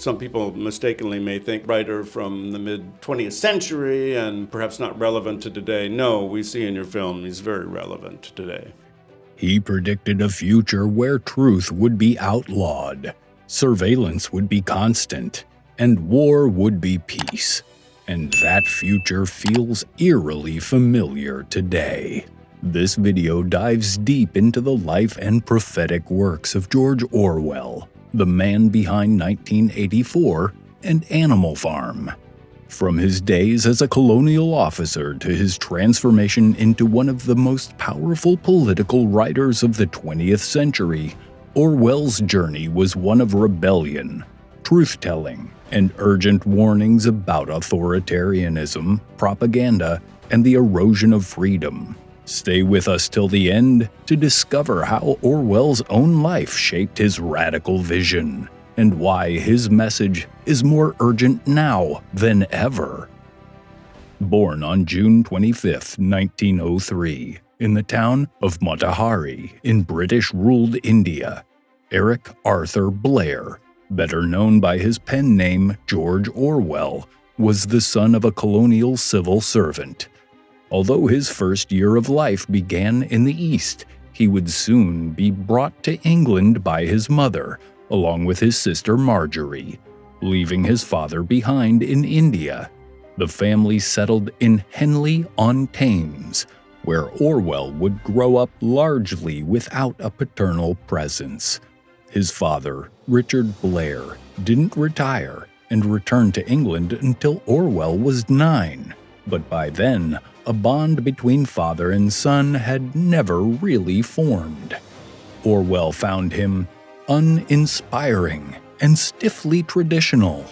some people mistakenly may think writer from the mid-20th century and perhaps not relevant to today. No, we see in your film he's very relevant today. He predicted a future where truth would be outlawed, surveillance would be constant, and war would be peace. And that future feels eerily familiar today. This video dives deep into the life and prophetic works of George Orwell, the man behind 1984 and Animal Farm. From his days as a colonial officer to his transformation into one of the most powerful political writers of the 20th century, Orwell's journey was one of rebellion, truth-telling, and urgent warnings about authoritarianism, propaganda, and the erosion of freedom. Stay with us till the end to discover how Orwell's own life shaped his radical vision, and why his message is more urgent now than ever. Born on June 25, 1903, in the town of Motihari in British-ruled India, Eric Arthur Blair, better known by his pen name George Orwell, was the son of a colonial civil servant. Although his first year of life began in the East, he would soon be brought to England by his mother, along with his sister Marjorie, leaving his father behind in India. The family settled in Henley-on-Thames, where Orwell would grow up largely without a paternal presence. His father, Richard Blair, didn't retire and returned to England until Orwell was 9, but by then, a bond between father and son had never really formed. Orwell found him uninspiring and stiffly traditional.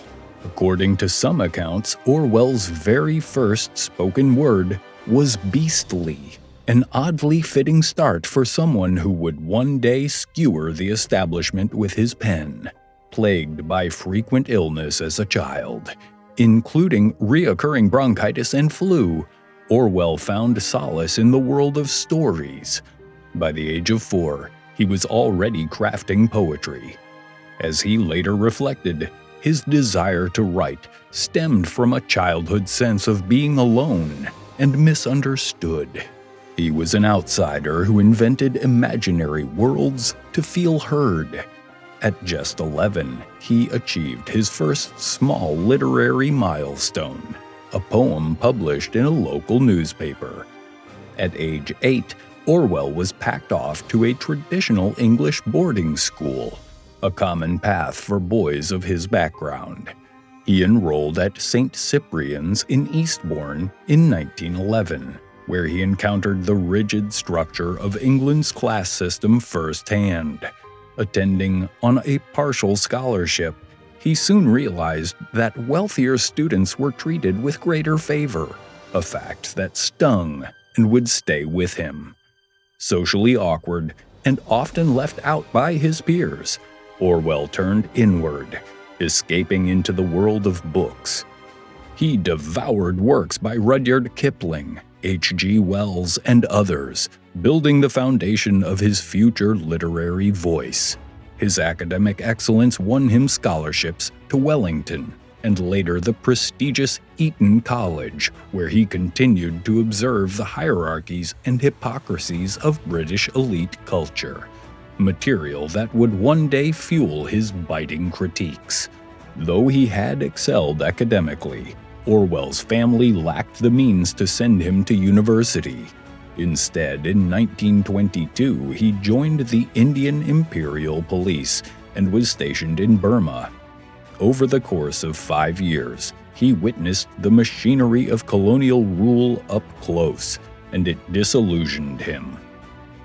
According to some accounts, Orwell's very first spoken word was beastly, an oddly fitting start for someone who would one day skewer the establishment with his pen. Plagued by frequent illness as a child, including reoccurring bronchitis and flu, Orwell found solace in the world of stories. By the age of 4, he was already crafting poetry. As he later reflected, his desire to write stemmed from a childhood sense of being alone and misunderstood. He was an outsider who invented imaginary worlds to feel heard. At just 11, he achieved his first small literary milestone, a poem published in a local newspaper. At age 8, Orwell was packed off to a traditional English boarding school, a common path for boys of his background. He enrolled at St. Cyprian's in Eastbourne in 1911, where he encountered the rigid structure of England's class system firsthand. Attending on a partial scholarship, he soon realized that wealthier students were treated with greater favor, a fact that stung and would stay with him. Socially awkward and often left out by his peers, Orwell turned inward, escaping into the world of books. He devoured works by Rudyard Kipling, H.G. Wells, and others, building the foundation of his future literary voice. His academic excellence won him scholarships to Wellington and later the prestigious Eton College, where he continued to observe the hierarchies and hypocrisies of British elite culture, material that would one day fuel his biting critiques. Though he had excelled academically, Orwell's family lacked the means to send him to university. Instead, in 1922, he joined the Indian Imperial Police and was stationed in Burma. Over the course of 5 years, he witnessed the machinery of colonial rule up close, and it disillusioned him.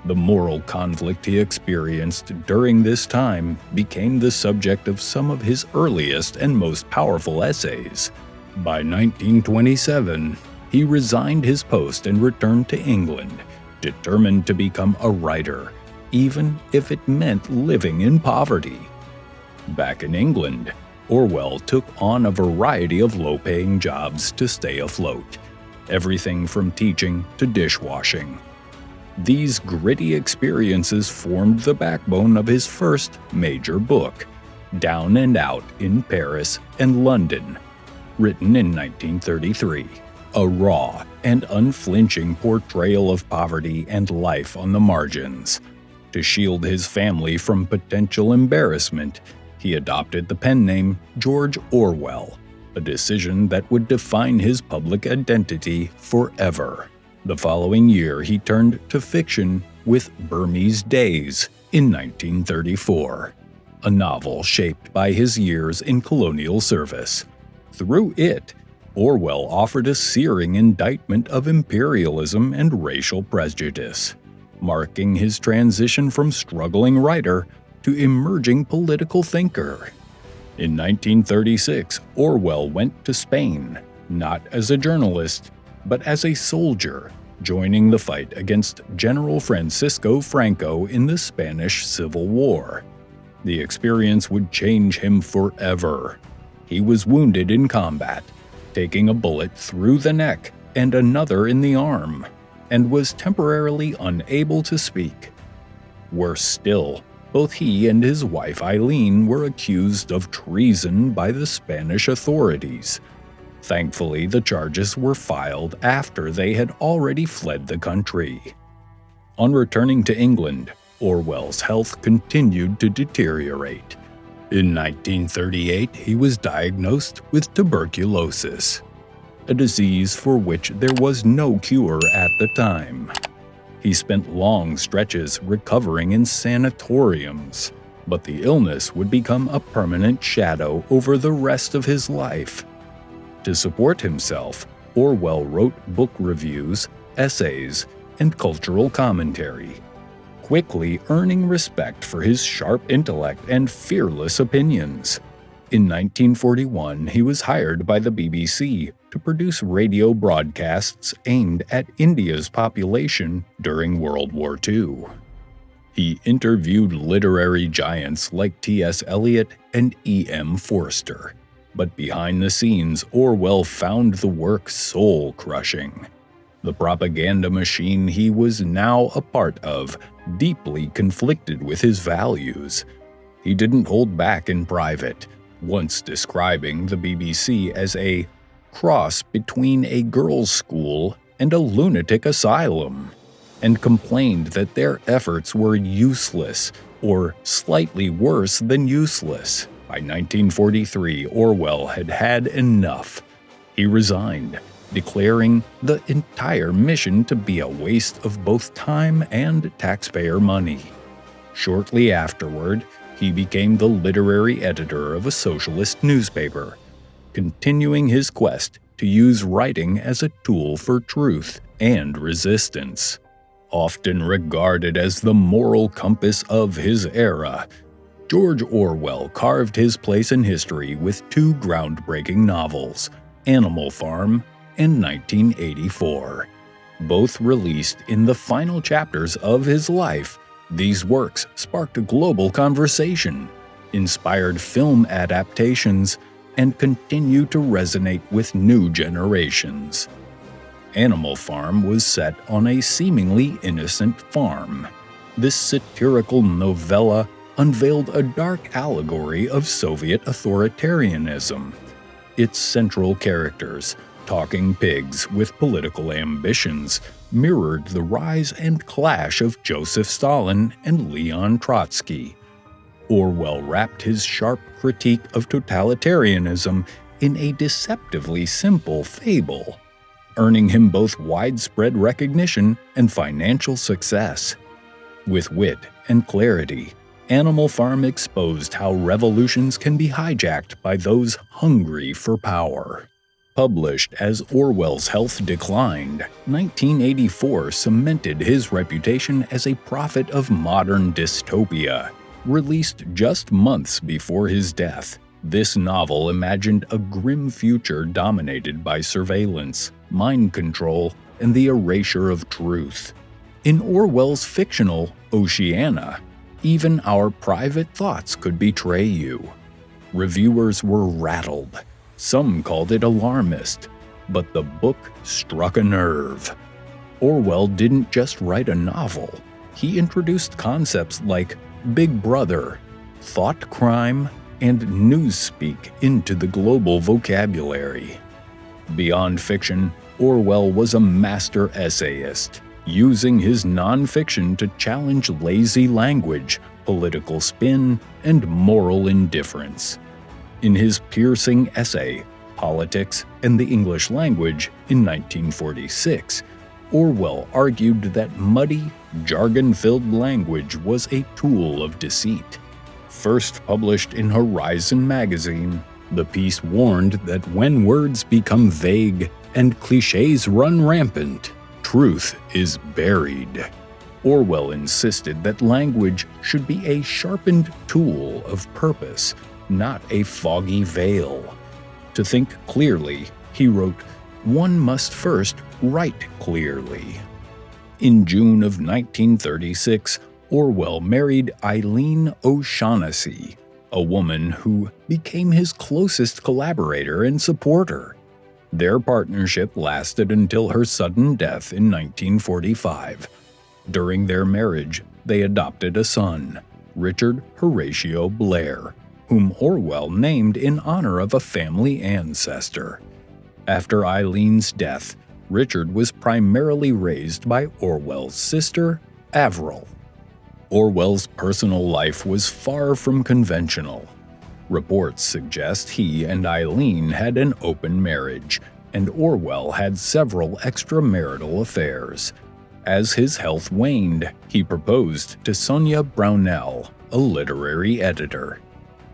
The moral conflict he experienced during this time became the subject of some of his earliest and most powerful essays. By 1927, he resigned his post and returned to England, determined to become a writer, even if it meant living in poverty. Back in England, Orwell took on a variety of low-paying jobs to stay afloat, everything from teaching to dishwashing. These gritty experiences formed the backbone of his first major book, Down and Out in Paris and London, written in 1933. A raw and unflinching portrayal of poverty and life on the margins. To shield his family from potential embarrassment, he adopted the pen name George Orwell, a decision that would define his public identity forever. The following year, he turned to fiction with Burmese Days in 1934, a novel shaped by his years in colonial service. Through it, Orwell offered a searing indictment of imperialism and racial prejudice, marking his transition from struggling writer to emerging political thinker. In 1936, Orwell went to Spain, not as a journalist, but as a soldier, joining the fight against General Francisco Franco in the Spanish Civil War. The experience would change him forever. He was wounded in combat, taking a bullet through the neck and another in the arm, and was temporarily unable to speak. Worse still, both he and his wife Eileen were accused of treason by the Spanish authorities. Thankfully, the charges were filed after they had already fled the country. On returning to England, Orwell's health continued to deteriorate. In 1938, he was diagnosed with tuberculosis, a disease for which there was no cure at the time. He spent long stretches recovering in sanatoriums, but the illness would become a permanent shadow over the rest of his life. To support himself, Orwell wrote book reviews, essays, and cultural commentary, quickly earning respect for his sharp intellect and fearless opinions. In 1941, he was hired by the BBC to produce radio broadcasts aimed at India's population during World War II. He interviewed literary giants like T.S. Eliot and E.M. Forster, but behind the scenes, Orwell found the work soul-crushing. The propaganda machine he was now a part of deeply conflicted with his values. He didn't hold back in private, once describing the BBC as a cross between a girls' school and a lunatic asylum, and complained that their efforts were useless, or slightly worse than useless. By 1943, Orwell had had enough. He resigned, declaring the entire mission to be a waste of both time and taxpayer money. Shortly afterward, he became the literary editor of a socialist newspaper, continuing his quest to use writing as a tool for truth and resistance. Often regarded as the moral compass of his era, George Orwell carved his place in history with two groundbreaking novels, Animal Farm and 1984. Both released in the final chapters of his life, these works sparked a global conversation, inspired film adaptations, and continue to resonate with new generations. Animal Farm was set on a seemingly innocent farm. This satirical novella unveiled a dark allegory of Soviet authoritarianism. Its central characters, talking pigs with political ambitions, mirrored the rise and clash of Joseph Stalin and Leon Trotsky. Orwell wrapped his sharp critique of totalitarianism in a deceptively simple fable, earning him both widespread recognition and financial success. With wit and clarity, Animal Farm exposed how revolutions can be hijacked by those hungry for power. Published as Orwell's health declined, 1984 cemented his reputation as a prophet of modern dystopia. Released just months before his death, this novel imagined a grim future dominated by surveillance, mind control, and the erasure of truth. In Orwell's fictional Oceania, even our private thoughts could betray you. Reviewers were rattled. Some called it alarmist, but the book struck a nerve. Orwell didn't just write a novel. He introduced concepts like Big Brother, thought crime, and newspeak into the global vocabulary. Beyond fiction, Orwell was a master essayist, using his nonfiction to challenge lazy language, political spin, and moral indifference. In his piercing essay, Politics and the English Language, in 1946, Orwell argued that muddy, jargon-filled language was a tool of deceit. First published in Horizon magazine, the piece warned that when words become vague and cliches run rampant, truth is buried. Orwell insisted that language should be a sharpened tool of purpose, not a foggy veil. To think clearly, he wrote, one must first write clearly. In June of 1936, Orwell married Eileen O'Shaughnessy, a woman who became his closest collaborator and supporter. Their partnership lasted until her sudden death in 1945. During their marriage, they adopted a son, Richard Horatio Blair, whom Orwell named in honor of a family ancestor. After Eileen's death, Richard was primarily raised by Orwell's sister, Avril. Orwell's personal life was far from conventional. Reports suggest he and Eileen had an open marriage, and Orwell had several extramarital affairs. As his health waned, he proposed to Sonia Brownell, a literary editor.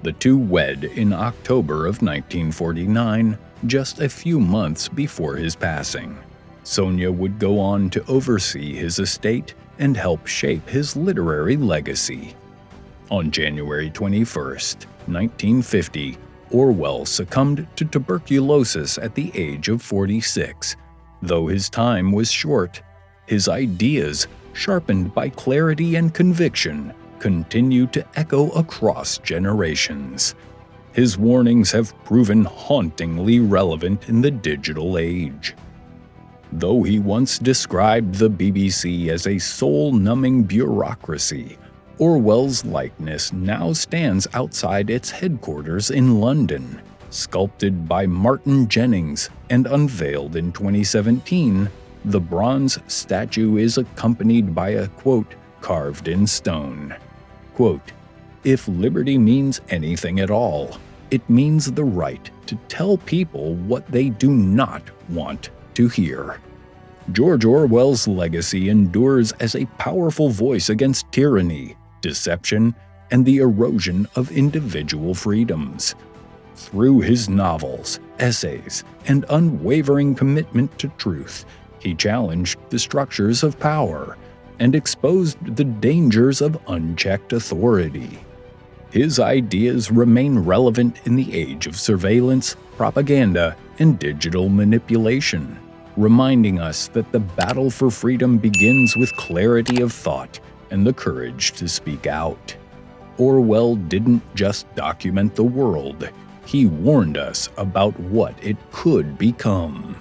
The two wed in October of 1949, just a few months before his passing. Sonia would go on to oversee his estate and help shape his literary legacy. On January 21, 1950, Orwell succumbed to tuberculosis at the age of 46. Though his time was short, his ideas, sharpened by clarity and conviction, continue to echo across generations. His warnings have proven hauntingly relevant in the digital age. Though he once described the BBC as a soul-numbing bureaucracy, Orwell's likeness now stands outside its headquarters in London, sculpted by Martin Jennings and unveiled in 2017. The bronze statue is accompanied by a quote carved in stone. Quote, "If liberty means anything at all, it means the right to tell people what they do not want to hear." George Orwell's legacy endures as a powerful voice against tyranny, deception, and the erosion of individual freedoms. Through his novels, essays, and unwavering commitment to truth, he challenged the structures of power and exposed the dangers of unchecked authority. His ideas remain relevant in the age of surveillance, propaganda, and digital manipulation, reminding us that the battle for freedom begins with clarity of thought and the courage to speak out. Orwell didn't just document the world, he warned us about what it could become.